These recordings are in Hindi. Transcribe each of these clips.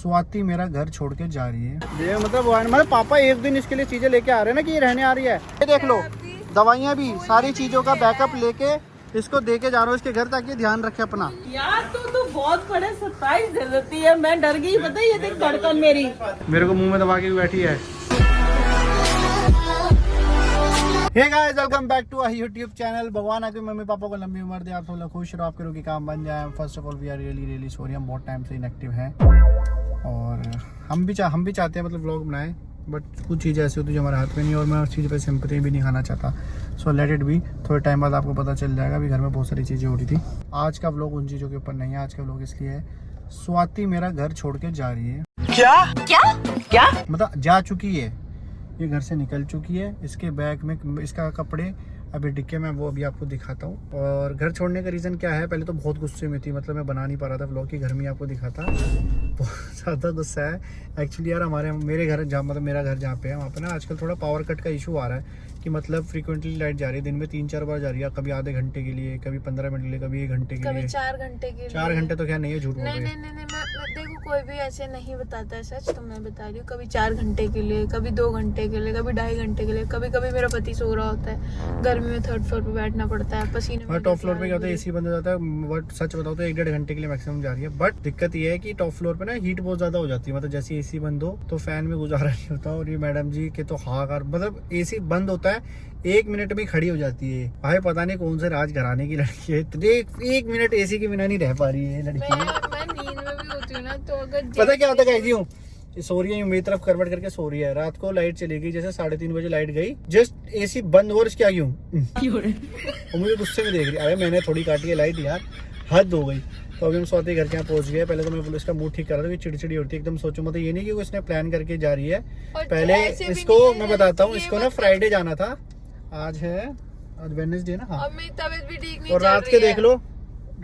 स्वाति मेरा घर छोड़ के जा रही है। ये मतलब पापा एक दिन इसके लिए चीजें लेके आ रहे हैं ना कि ये रहने आ रही है। ये देख लो, दवाइयाँ भी, सारी चीजों का बैकअप लेके इसको दे के जा रहा हूँ इसके घर, ताकि ध्यान रखे अपना। यार तू बहुत बड़े सरप्राइज दे देती है, मैं डर गई। पता है ये देख धड़कन मेरे को मुंह में दबा के बैठी है। Hey guys, welcome back to our YouTube channel. भगवान आपके मम्मी पापा को लंबी उम्र दे, आप लोग खुश रहो, आपके लोग की काम बन जाए। First of all we are really sorry, हम बहुत टाइम से इनएक्टिव हैं और हम भी चाहते हैं मतलब व्लॉग बनाए, बट कुछ चीज़ें ऐसी होती है जो हमारे हाथ में नहीं, और मैं उस चीज़ पे सिंपैथी भी नहीं खाना चाहता। सो लेट इट बी, थोड़े टाइम बाद आपको पता चल जाएगा। अभी घर में बहुत सारी चीज़ें हो रही थी। आज का व्लॉग उन चीज़ों के ऊपर नहीं है, आज का व्लॉग इसलिए है स्वाति मेरा घर छोड़ के जा रही है। क्या मतलब जा चुकी है, ये घर से निकल चुकी है। इसके बैग में इसका कपड़े अभी डिक्के में, वो अभी आपको दिखाता हूँ। और घर छोड़ने का रीज़न क्या है, पहले तो बहुत गुस्से में थी, मतलब मैं बना नहीं पा रहा था व्लॉग की, घर में आपको दिखाता। बहुत ज़्यादा गुस्सा है एक्चुअली यार। मेरे घर जहाँ, मतलब मेरा घर जहाँ पे है वहाँ पे ना आजकल थोड़ा पावर कट का इशू आ रहा है कि मतलब फ्रीक्वेंटली लाइट जा रही है, दिन में 3-4 बार जा रही है। कभी आधे घंटे के लिए, कभी 15 मिनट के लिए, कभी 1 घंटे के लिए, कभी 4 घंटे के लिए। 4 घंटे तो क्या नहीं है, झूठ बोल रही है। नहीं मैं देखो, कोई भी ऐसे नहीं बताता है सच, तो मैं बता रही हूँ। कभी 4 घंटे के लिए, कभी 2 घंटे के लिए, कभी 2.5 घंटे के लिए। कभी कभी मेरा पति सो रहा होता है, गर्मी में 3rd फ्लोर पे बैठना पड़ता है, पसीने में। टॉप फ्लोर पे क्या होता है, एसी बंद हो जाता है। बट सच बताओ तो 1-1.5 घंटे के लिए मैक्सिमम जा रही है। बट दिक्कत ये है कि टॉप फ्लोर पे ना हीट बहुत ज्यादा हो जाती है, मतलब जैसे एसी बंद हो तो फैन में गुजारा नहीं होता। और ये मैडम जी के तो हाहाकार, मतलब एसी बंद होता है 1 मिनट में खड़ी हो जाती है। भाई पता नहीं कौन से राज घराने की लड़की है, 1 मिनट एसी के बिना नहीं रह पा रही है लड़की। मैं नींद में भी होती हूँ ना, तो अगर पता क्या होता है, क्यों सो रही है मेरी तरफ करवट करके सो रही है। रात को लाइट चली गई, जैसे 3:30 बजे लाइट गई, जस्ट एसी बंद हो, क्या क्यों और मुझे गुस्से में देख रही है। अरे मैंने थोड़ी काटी है लाइट यार, हद हो गई। तो अभी हम स्वाति घर के यहाँ पहुंच गए। पहले तो मैं इसका मूड ठीक कर रहा था कि चिड़चिड़ी होती है एकदम। सोचो मतलब ये नहीं कि वो इसने प्लान करके जा रही है। पहले इसको मैं बताता हूँ, इसको ना फ्राइडे जाना था, आज वेडनेसडे ना। हाँ, मेरी तबीयत भी ठीक नहीं। और रात के देख लो,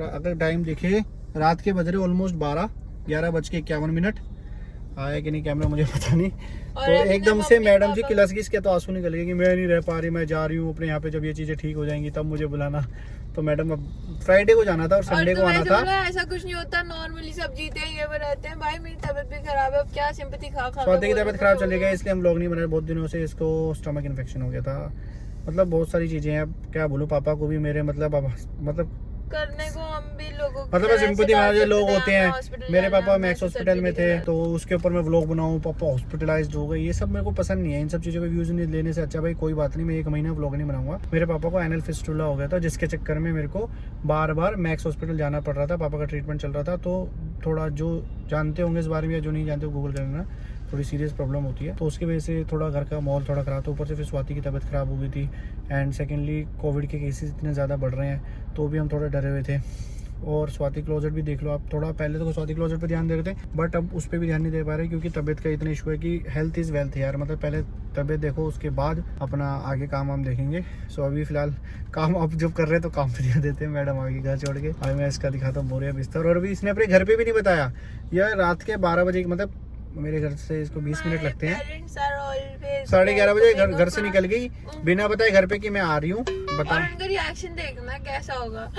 अगर टाइम देखे, रात के बज रहे ऑलमोस्ट 11:51। आया कि नहीं कैमरा मुझे पता नहीं। तो एकदम से मैडम जी किलस गई, इसके तो आंसू निकल गए कि मैं नहीं रह पा रही, मैं जा रही हूँ अपने यहाँ पे, जब ये चीजें ठीक हो जाएंगी तब मुझे बुलाना। तो मैडम अब फ्राइडे को जाना था और संडे को आना था। ऐसा कुछ नहीं होता, नॉर्मली सब जीते हैं, ये वो रहते हैं। भाई मेरी तबीयत भी खराब है, अब क्या सिंपैथी खा स्वाति की तबीयत खराब चली गई, इसलिए हम लोग नहीं बना रहे बहुत दिनों से। इसको स्टमक इन्फेक्शन हो गया था, मतलब बहुत सारी चीजें हैं। क्या बोलूं, पापा को भी मेरे मतलब करने को हम भी लोगों मतलब सिंपैथी वाले लोग होते हैं। मेरे पापा मैक्स हॉस्पिटल में थे, तो उसके ऊपर मैं व्लॉग बनाऊं, पापा हॉस्पिटलाइज्ड हो गए, ये सब मेरे को पसंद नहीं है। इन सब चीजों पे व्यूज नहीं लेने से अच्छा भाई कोई बात नहीं, मैं 1 महीना व्लॉग नहीं बनाऊंगा। मेरे पापा को एनल फिस्टुला हो गया था, जिसके चक्कर में मेरे को बार मैक्स हॉस्पिटल जाना पड़ रहा था। पापा का ट्रीटमेंट चल रहा था। तो थोड़ा जो जानते होंगे इस बारे में या जो नहीं जानते हो गूगल करना, थोड़ी सीरियस प्रॉब्लम होती है। तो उसकी वजह से थोड़ा घर का माहौल थोड़ा खराब था। ऊपर से फिर स्वाति की तबीयत खराब हो गई थी, एंड सेकेंडली कोविड के केसेस इतने ज़्यादा बढ़ रहे हैं, तो भी हम थोड़ा डरे हुए थे। और स्वाति क्लोजेट भी देख लो आप, थोड़ा पहले तो स्वाति क्लोजेट पे ध्यान दे रहे थे, बट अब उस पर भी ध्यान नहीं दे पा रहे, क्योंकि तबीयत का इतना इशू है कि हेल्थ इज़ वेल्थ यार। मतलब पहले तबीयत देखो, उसके बाद अपना आगे काम हम देखेंगे। सो अभी फिलहाल काम अब जब कर रहे हैं तो काम पे ध्यान देते हैं। मैडम आगे घर छोड़ के, अभी मैं इसका दिखाता हूँ बोरिया बिस्तर। और अभी इसने अपने घर पे भी नहीं बताया, यह रात के 12 बजे, मतलब मेरे घर से इसको 20 मिनट लगते हैं, 11:30 बजे घर से निकल गई बिना बताए घर पे कि मैं आ रही हूँ। बता, उनका रिएक्शन देखना कैसा होगा,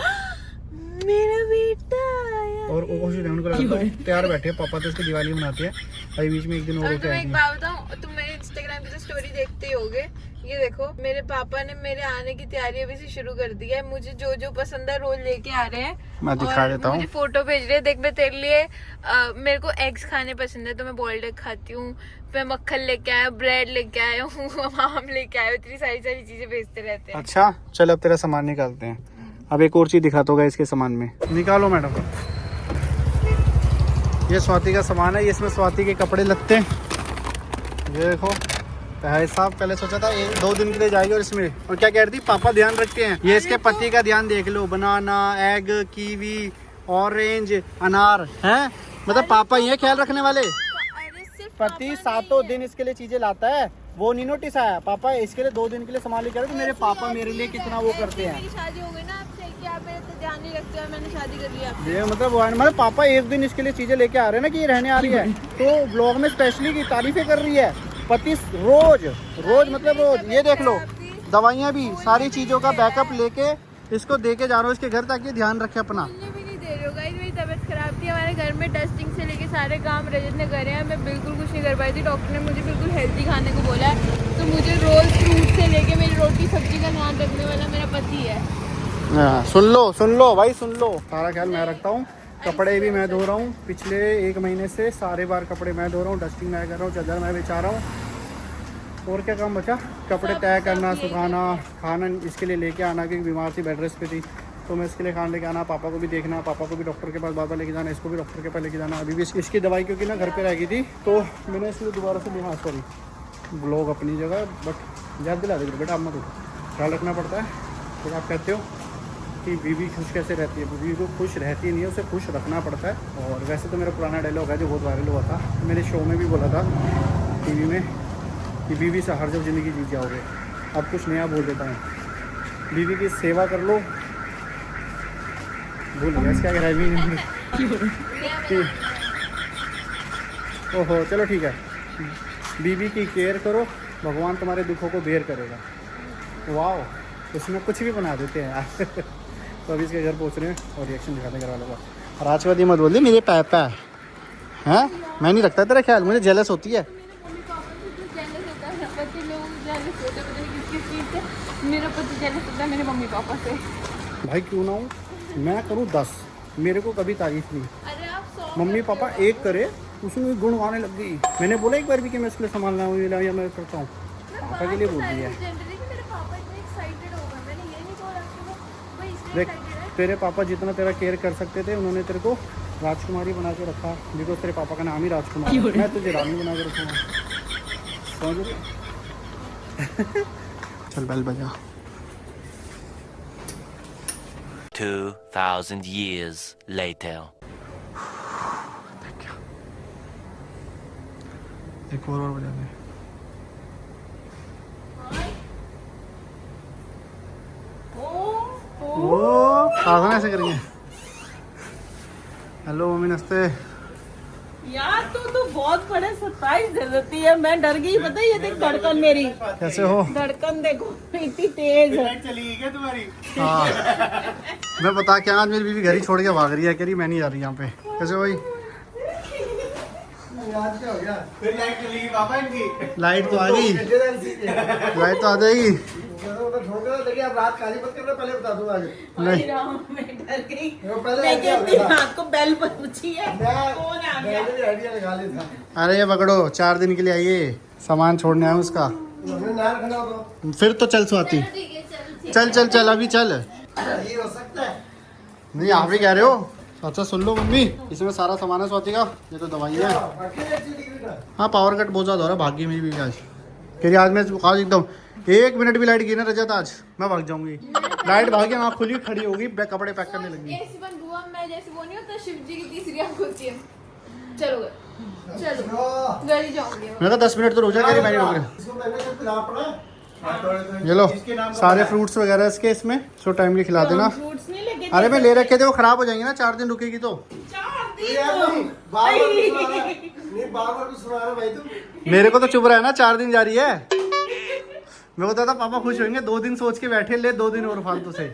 मेरा बेटा आया। और वो खुश उनको लगता है तैयार बैठे, पापा तो इसकी दिवाली मनाते हैं। अभी बीच में एक दिन और होता है। एक बात बताऊं, तुम मेरे इंस्टाग्राम की तो स्टोरी देखते ही होगे। ये देखो, मेरे पापा ने मेरे आने की तैयारी अभी से शुरू कर दी है। मुझे जो जो पसंद है रोज लेके आ रहे हैं, मैं दिखा देता हूँ। मुझे फोटो भेज रहे हैं, देख मैं तेरे लिए मेरे को एग्स खाने पसंद है तो मैं बॉइल्ड एग खाती हूँ। मैं मक्खन लेके आया, ब्रेड लेके आया हूँ, आम लेके आया हूँ, इतनी सारी चीजें भेजते रहते हैं। अच्छा चल, अब तेरा सामान निकालते हैं। अब एक और चीज दिखाता होगा इसके सामान में, निकालो मैडम। ये स्वाति का सामान है, ये इसमें स्वाति के कपड़े लगते हैं। ये देखो भाई साहब, पहले सोचा था 2 दिन के लिए जाएगी, और इसमें और क्या कह रही थी, पापा ध्यान रखते हैं। ये इसके पति का ध्यान देख लो, बनाना, एग, कीवी, ऑरेंज, अनार है, मतलब पापा ये ख्याल रखने वाले। पति 7 दिन इसके लिए चीजें लाता है, वो नहीं नोटिस आया। पापा इसके लिए 2 दिन के लिए सामान लेकर, तो मेरे पापा मेरे लिए कितना वो करते हैं। शादी हो गई ना आपसे कि आप मेरे तो ध्यान नहीं रखते हो, मैंने शादी कर लिया। ये मतलब पापा एक दिन इसके लिए चीजें लेके आ रहे हैं ना कि ये रहने आ रही है, तो ब्लॉग में स्पेशली की तारीफें कर रही है। पति रोज मतलब रोज, ये देख लो, दवाइयाँ भी, सारी चीजों का बैकअप लेके इसको दे के जा रहा हूँ इसके घर, ताकि ध्यान रखे अपना। भी नहीं दे रहे हो गाइस, मेरी तबीयत खराब थी, थी हमारे घर में, डस्टिंग से लेके सारे काम रजत ने करे हैं। मैं बिल्कुल कुछ नहीं कर पाई थी। डॉक्टर ने मुझे बिल्कुल हेल्दी खाने को बोला है, तो मुझे रोज फ्रूट से लेके मेरी रोटी सब्जी का ध्यान रखने वाला मेरा पति है। सुन लो भाई, सुन लो। सारा ख्याल मैं रखता हूँ, कपड़े भी मैं धो रहा हूँ। पिछले 1 महीने से सारे बार कपड़े मैं धो रहा हूँ, डस्टिंग मैं कर रहा हूँ, चादर मैं बिछा रहा हूँ। और क्या काम बचा? कपड़े तय करना, सुखाना, खाना इसके लिए लेके आना, क्योंकि बीमार थी, बेड रेस्ट पे थी, तो मैं इसके लिए खाना लेके आना, पापा को भी देखना, पापा को भी डॉक्टर के पास बार लेके जाना, इसको भी डॉक्टर के पास लेके जाना। अभी भी इसकी दवाई क्योंकि ना घर पे रह गई थी, तो मैंने इसलिए दोबारा से लिया। सॉरी, ब्लॉग अपनी जगह, बट याद दिला दे बेटा, अब मत ख्याल रखना पड़ता है। तो आप कहते हो कि बीवी खुश कैसे रहती है? बीवी को खुश रहती नहीं है, उसे खुश रखना पड़ता है। और वैसे तो मेरा पुराना डायलॉग है जो बहुत वायरल हुआ था, मेरे शो में भी बोला था टीवी में, कि बीवी से हर जब ज़िंदगी जीत जाओगे। अब कुछ नया बोल देता हूँ, बीवी की सेवा कर लो। भूल गया इसका क्या है। ओहो, चलो ठीक है। बीवी की केयर करो, भगवान तुम्हारे दुखों को बेर करेगा। वाह, उसमें कुछ भी बना देते हैं यार। तो अभी इसके घर पहुँच रहे हैं और रिएक्शन दिखाते घर वालों का। राजवादी मत बोल दी मेरे पापा हैं, मैं नहीं रखता तेरा ख्याल, मुझे जेलस होती है। मेरा पति जेलस होता है मेरे मम्मी पापा से। भाई क्यों ना हूँ, मैं करूँ 10, मेरे को कभी तारीफ नहीं। अरे आप मम्मी पापा एक करे, उसमें गुण आने लग गई। मैंने बोला एक बार भी कि मैं इसके लिए संभालना हूँ या मैं करता हूँ, पापा के लिए बोल दिया है। देख, तेरे पापा जितना तेरा केयर कर सकते थे, उन्होंने तेरे को राजकुमारी बना के रखा, बिकॉज तेरे पापा का नाम ही राजकुमार है। मैं तुझे रानी बना के रखूँगा, समझ रहे? चल बेल बजा। 2000 years later. एक और बजा दे। ओ साधना ऐसे करेंगे। हेलो मम्मी, नमस्ते। यार तू बहुत बड़े सरप्राइज दे देती है, मैं डर गई। पता है ये देख धड़कन मेरी, कैसे हो? धड़कन देखो इतनी तेज है। चली गई तुम्हारी। हाँ, मैं बता के आज मेरी बीवी घर ही छोड़ के भाग रही है, कह रही मैं नहीं जा रही यहाँ पे। कैसे भाई? आज क्या हो गया? फिर लाइट चली गई पापा इनकी। लाइट तो आ गई, लाइट तो आ जाएगी। आप रात काली मत करना, पहले बता दूं। आज नहीं, मैं डर गई। मैं रात को बेल पर पूछी है कौन आ गया। आइडिया लगा ले था। अरे ये पकड़ो, 4 दिन के लिए आइए, सामान छोड़ने आया उसका। फिर तो चल स्वाति, चल चल चल अभी चल। ये हो सकता है? नहीं, आप भी कह रहे हो। अच्छा सुन लो मम्मी, इसमें सारा सामान है स्वाति का, ये तो दवाई है। हाँ, पावर कट बहुत ज़्यादा हो रहा है, भाग्य मेरी भी आज। कह रही आज मैं आज एकदम 1 मिनट भी लाइट गई ना रजत, आज मैं भाग जाऊंगी। लाइट भागी, आँख खुली खड़ी होगी, कपड़े पैक करने लगी। ऐसी बंद हुआ, मैं जैसे वो नहीं होता शिव जी की तीसरी आँख होती है। चलो चलो घर ही जाऊंगी। मैंने कहा 10 मिनट तो रुक जा, कह रही मैं नहीं रुक रही। ये लो सारे फ्रूट्स वगैरह इसके, इसमें सो टाइमली खिला देना। फ्रूट्स नहीं लेके अरे मैं ले रखे थे, वो खराब हो जाएंगे ना, 4 दिन रुकेगी तो। 4 दिन मेरे को तो चुभ रहा है ना, 4 दिन जा रही है। मैं बताता पापा खुश होंगे, 2 दिन सोच के बैठे, ले 2 दिन और फालतू से।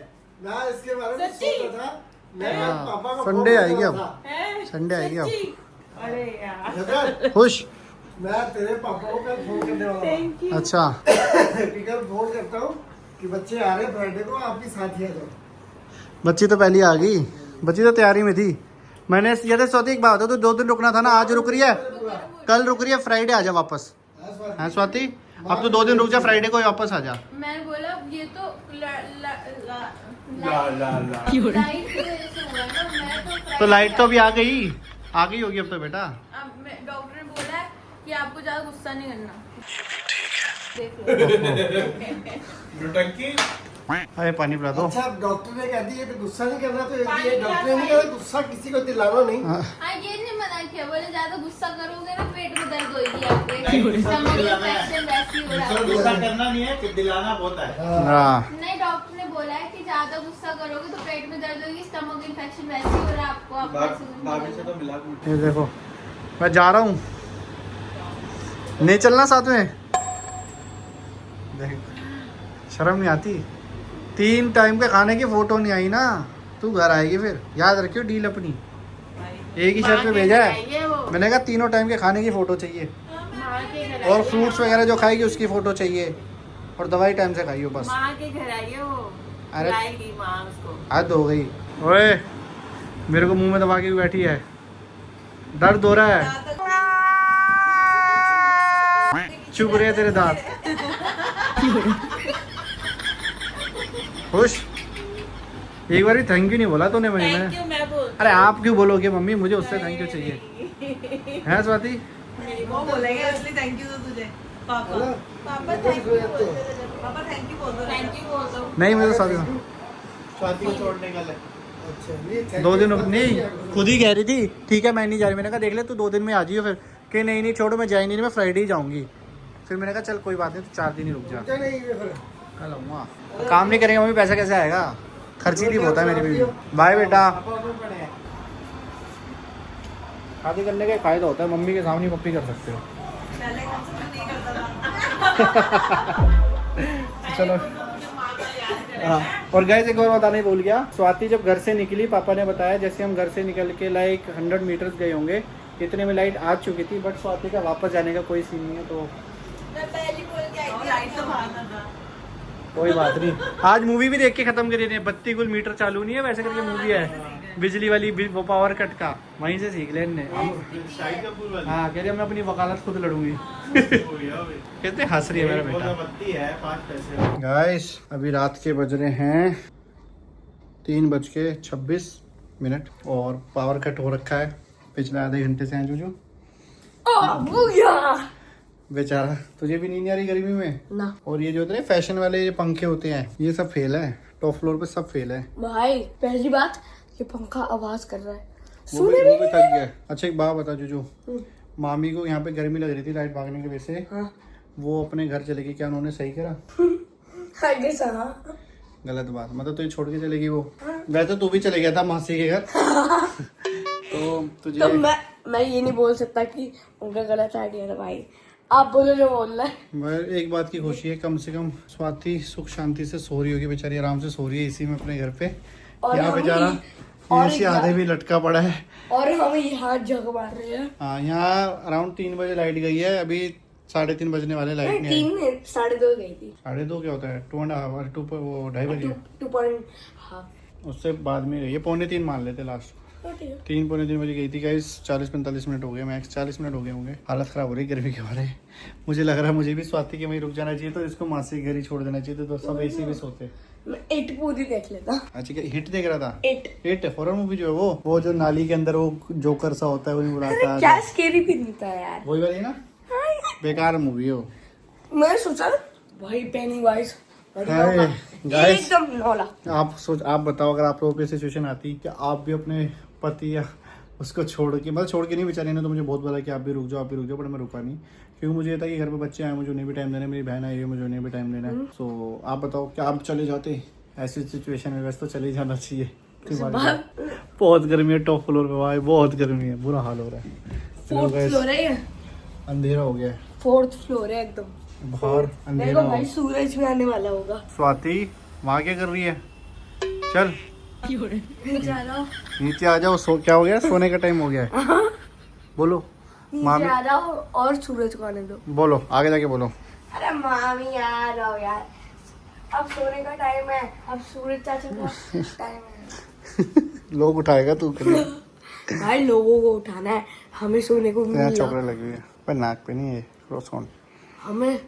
मैं इसके बारे में सोच रहा था, मैं पापा को संडे आएगी अब, है? संडे आएगी अब। अरे यार खुश? मैं तेरे पापा को कल फोन करने वाला हूँ। Thank you. अच्छा, कल फोन करता हूँ कि बच्चे आ रहे हैं फ्राइडे को, आपकी साथ ही आ जाओ। बच्ची तो पहले आ गई, बच्ची तो तैयारी में थी। मैंने ये तो स्वाति एक बात हो, तो 2 दिन रुकना था ना, आज रुक रही है, कल रुक रही है, फ्राइडे आ जा वापस। हाँ स्वाति, अब तो 2 दिन रुक जा, फ्राइडे को वापस आ जा। मैंने बोला ये तो ला लाइट की वजह से हुआ है ना। मैं तो लाइट तो अभी आ गई होगी अब तो बेटा। अब डॉक्टर ने बोला है कि आपको ज्यादा गुस्सा नहीं करना। ये भी ठीक है। अरे पानी पिला दो। अच्छा, डॉक्टर ने कह दिया तो गुस्सा नहीं करना, तो ये डॉक्टर ने नहीं कहा गुस्सा किसी को दिलाना नहीं। हाँ, हाँ, ये नहीं मना किया, बोले ज्यादा गुस्सा करोगे ना पेट में दर्द होगी आपके, स्टमक इन्फेक्शन वैसी हो रहा है। गुस्सा करना नहीं है कि दिलाना होता है। हाँ। नहीं, डॉक्टर ने बोला है कि ज्यादा गुस्सा करोगे तो पेट में दर्द होगी, स्टमक इन्फेक्शन वैसी हो रहा है आपको। आप भाभी से तो मिला ये देखो, मैं जा रहा हूँ, नहीं चलना साथ में। देख, शर्म नहीं आती? 3 टाइम के खाने की फोटो नहीं आई ना, तू घर आएगी फिर, याद रखियो डील अपनी। एक ही शर्ट पे भेजा है। ये वो मैंने कहा तीनों टाइम के खाने की फोटो चाहिए माँ के घर और फ्रूट्स वगैरह जो खाएगी उसकी फोटो चाहिए और दवाई टाइम से खाइयो बस। माँ के घर आई है वो, अरे लाएगी माँ उसको। हद हो गई। ओए मेरे को मुंह में दबा के बैठी है, दर्द हो रहा है। चुप रहे तेरे दांत। खुश एक बार भी थैंक यू नहीं बोला तूने मुझे। थैंक यू मैं बोल। अरे आप क्यों बोलोगे मम्मी, मुझे उससे थैंक यू चाहिए है स्वाति। वो बोलेंगे असली थैंक यू तो तुझे पापा पापा थैंक यू पापा थैंक यू बोल दो थैंक यू बोल दो। नहीं मुझे स्वाति स्वाति को छोड़ने का ले। अच्छा नहीं thank 2 दिन you। नहीं खुद ही कह रही थी ठीक है मैं नहीं जा रही। मैंने कहा देख ले तू 2 दिन में आ जाइयो, फिर कि नहीं छोड़ो मैं जा ही नहीं, मैं फ्राइडे ही जाऊंगी। फिर मैंने कहा चल कोई बात नहीं, तो 4 दिन ही रुक जा। क्या नहीं है फिर कल आऊँगा। काम नहीं करेंगे मम्मी पैसा कैसे आएगा, खर्चीली बहुत है मेरी बीवी। बाय बेटा। शादी करने का फायदा होता है, मम्मी के सामने पप्पी कर सकते हो। पहले कम से कम नहीं करता था चलो हाँ। और गाइस एक और बताना ही भूल गया, स्वाति जब घर से निकली पापा ने बताया जैसे हम घर से निकल के लाइक 100 मीटर्स गए होंगे इतने में लाइट आ चुकी थी, बट स्वाति का वापस जाने का कोई सीन नहीं है, तो मैं पहली बोल के आई थी लाइट तो बाहर था कोई बात नहीं। आज मूवी भी देख के खत्म करी थी। 32 गुल मीटर चालू नहीं है वैसे करके मूवी है बिजली वाली वो पावर कट का, वहीं से सीख ले इनने। शाहिद कपूर वाली। हाँ कह रही मैं अपनी वकालत खुद लड़ूंगी। कहते हंस रही है मेरा बेटा। बत्ती है 5 पैसे। गाइस अभी रात के बज रहे हैं 3:26 और पावर कट हो रखा है पिछले आधे घंटे से। हैं जूजू बेचारा तुझे भी नींद आ रही गर्मी में ना। और ये जो होते हैं फैशन वाले ये पंखे होते हैं ये सब फेल है, टॉप फ्लोर पे सब फेल है। भाई पहली बात ये पंखा आवाज कर रहा है, वो भी थक गया है। अच्छा एक बात बता जूजू, मामी को यहाँ पे गर्मी लग रही थी लाइट भागने की वजह से, हाँ। वो अपने घर चले गई, क्या उन्होंने सही करा? गलत बात, मतलब तो ये छोड़ के चलेगी वो। वैसे तू भी चले गया था मासी के घर तो तुझे तो मैं ये नहीं बोल सकता कि उनका गलत आइडिया था भाई, आप बोलो जो बोल रहा है। मगर एक बात की खुशी है कम से कम स्वाति सुख शांति से सो रही होगी, बेचारी आराम से सो रही है इसी में अपने घर पे। और यहाँ बेचारा इसी आधे भी लटका पड़ा है और हम यहाँ जग मार रहे हैं। हाँ यहाँ अराउंड 3 बजे लाइट गई है, अभी 3:30 बजने वाले, लाइट नहीं आई। 3 2:30 गई थी। 2:30 क्या होता है 2.5 वो 2:30 बजे 2.5 उससे बाद में गई है, 2:45 मान लेते लास्ट। 3 पौने 3 बजे गई थी गाइस। 40-45 मिनट हो गए, मैक्स 40 मिनट हो गए होंगे। हालत खराब हो रही है गर्मी के बारे। मुझे लग रहा है मुझे भी स्वाति के वहीं रुक जाना चाहिए, तो इसको मासी के घर ही छोड़ देना चाहिए, तो सब ऐसे भी सोते। मैं 8 पूरी देख लेता। अच्छा क्या हिट देख रहा था? 8 हॉरर मूवी जो है वो जो नाली के अंदर वो जोकर सा होता है वो नहीं बुलाता क्या स्केरी भी नहीं था यार, वही वाली ना, बेकार मूवी है वो। मैं सोचा भाई पेनीवाइज गाइस एकदम नौला। आप बताओ अगर आप लोगों की सिचुएशन आती कि आप भी अपने पति या उसको छोड़ के, मतलब छोड़ के नहीं, बेचारी ने तो मुझे बहुत बोला कि आप भी रुक जाओ बट मैं रुका नहीं, क्योंकि मुझे ये था कि घर पे बच्चे आए, मुझे उन्हें भी टाइम देना है, मेरी बहन आई है, मुझे उन्हें भी टाइम देना है। सो आप बताओ क्या आप चले जाते ऐसी सिचुएशन में? वैसे तो चले जाना चाहिए, बहुत गर्मी है टॉप फ्लोर पे भाई, बहुत गर्मी है, बुरा हाल हो रहा है। 4th फ्लोर है ये, अंधेरा हो गया है, 4th फ्लोर है एकदम बाहर अंधेरा देखो हो। भाई सूरज भी आने वाला होगा। स्वाति वहाँ क्या कर रही है? चल नीचे आ जाओ, सो क्या हो गया? सोने का टाइम हो गया है। बोलो नीचे आ जाओ और सूरज को आने दो। बोलो आगे जाके बोलो। अरे मामी यार आओ यार, अब सोने का टाइम है, अब सूरज चाचा का टाइम है। लोग उठाएगा तू कर भाई लोगों को उठाना है, हमें सोने को मिला। चौकड़े लगी हुई है पर नाक पे नहीं है रोसोन। हमें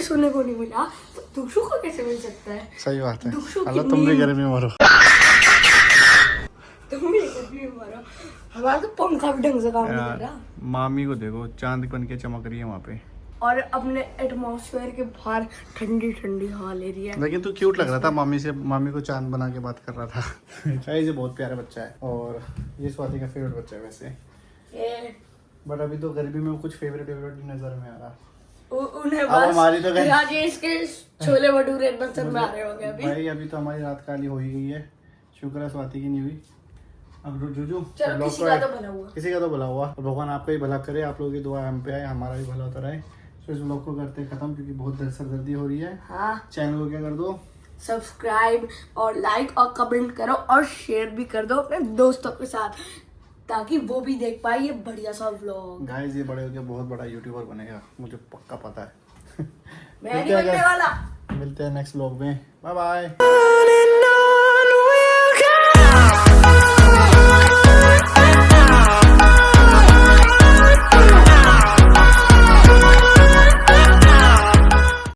सोने को नहीं मिला तो दुखू को कैसे मिल सकता है? सही बात है। दुखू की अल्लाह तुम भी गर्मी में मरो। तुम भी गर्मी में मरो, हमारा तो पंखा भी ढंग से काम नहीं कर रहा। मामी को देखो चांद बन के चमक रही है वहाँ पे, और अपने एटमॉस्फेयर के बाहर ठंडी ठंडी हवा ले रही है। लेकिन तू क्यूट लग रहा था मामी से, मामी को चांद बना के बात कर रहा था। ये बहुत प्यारा बच्चा है और ये स्वाति का फेवरेट बच्चा है वैसे, बट अभी तो गर्मी में कुछ फेवरेट नजर में आ रहा। उन्हें अब बस हमारी तो राजेश के छोले भटूरे नजर में आ रहे होंगे अभी। भाई अभी तो हमारी रात काली हो ही गई है, शुक्र है स्वाति की नहीं हुई। अब जूजू चलो किसी का तो भला हुआ, किसी का तो भला हुआ, भगवान आपका ही भला करे, आप लोगों की दुआ हम पे आए, हमारा भी भला होता रहे। तो इस ब्लॉग को करते खत्म क्योंकि बहुत सरदर्दी हो रही है। हाँ चैनल को क्या कर दो, सब्सक्राइब और लाइक और कमेंट करो और शेयर भी कर दो अपने दोस्तों के साथ। ताकि वो भी देख पाए ये बढ़िया सा व्लॉग। गाइस ये बड़े होकर बहुत बड़ा यूट्यूबर बनेगा, मुझे पक्का पता है। मैं नहीं बनने वाला। मिलते हैं नेक्स्ट व्लॉग में, बाय बाय।